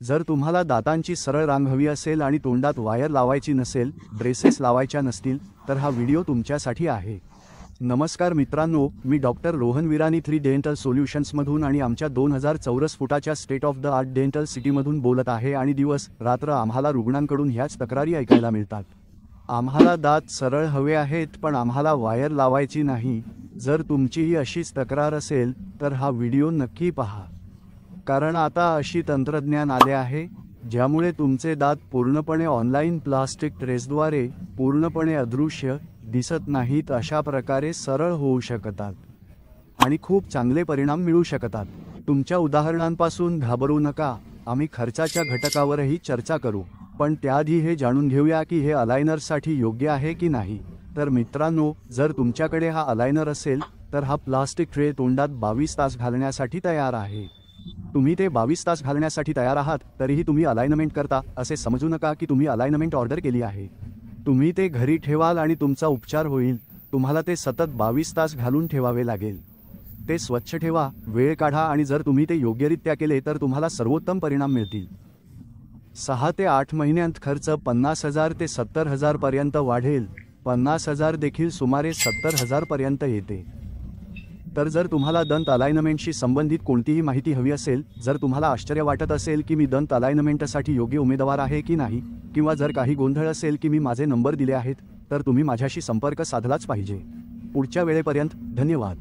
जर तुम्हाला दातांची सरळ रांग हवी असेल आणि तोंडात वायर लावायची नसेल, ब्रेसेस लावायच्या नसतील, तर हा व्हिडिओ तुमच्यासाठी आहे. नमस्कार मित्रांनो, मी डॉक्टर रोहन विरानी 3 डेंटल सोल्युशन्समधून आणि आमच्या 2000 चौरस फुटाच्या state of the art dental सिटीमधून बोलत आहे आणि दिवस रात्र आम्हाला रुग्णांकडून ह्याच तक्रारी ऐकायला मिळतात. आम्हाला दात सरळ हवे आहेत पण आम्हाला वायर लावायची नाही. जर तुमचीही अशीच तक्रार असेल तर हा व्हिडिओ नक्की पहा, कारण आता अशी तंत्रज्ञान आले आहे ज्यामुळे तुमचे दात पूर्णपणे ऑनलाईन प्लास्टिक ट्रेसद्वारे पूर्णपणे अदृश्य दिसत नाहीत अशा प्रकारे सरळ होऊ शकतात आणि खूप चांगले परिणाम मिळू शकतात. तुमच्या उदाहरणांपासून घाबरू नका, आम्ही खर्चाच्या घटकावरही चर्चा करू, पण त्याआधी हे जाणून घेऊया की हे अलायनरसाठी योग्य आहे की नाही. तर मित्रांनो, जर तुमच्याकडे हा अलायनर असेल तर हा प्लास्टिक ट्रे तोंडात 22 तास घालण्यासाठी तयार आहे. तुम्ही ते 22 तास घालण्यासाठी तयार आहात तरीही तुम्ही अलाइनमेंट करता असे समजू नका की तुम्ही अलाइनमेंट ऑर्डर केली आहे. तुम्ही ते घरी ठेवाल आणि तुमचा उपचार होईल. तुम्हाला ते सतत 22 तास घालून ठेवावे लागेल. ते स्वच्छ ठेवा, वेळ काढा आणि जर तुम्ही ते योग्यरित्या केले तर तुम्हाला सर्वोत्तम परिणाम मिळतील. 6 ते 8 महिन्यांत खर्च 50,000 ते 70,000 पर्यंत वाढेल. 50,000 देखील सुमारे 70,000 पर्यंत येते. तर जर तुम्हाला दंत अलाइनमेंटशी संबंधित कोणतीही माहिती हवी असेल, जर तुम्हाला आश्चर्य वाटत असेल की मी दंत अलाइनमेंटसाठी योग्य उमेदवार आहे की नाही, किंवा जर काही गोंधळ असेल की मी माझे नंबर दिले आहेत, तर तुम्ही माझ्याशी संपर्क साधलाच पाहिजे. पुढच्या वेळेपर्यंत धन्यवाद.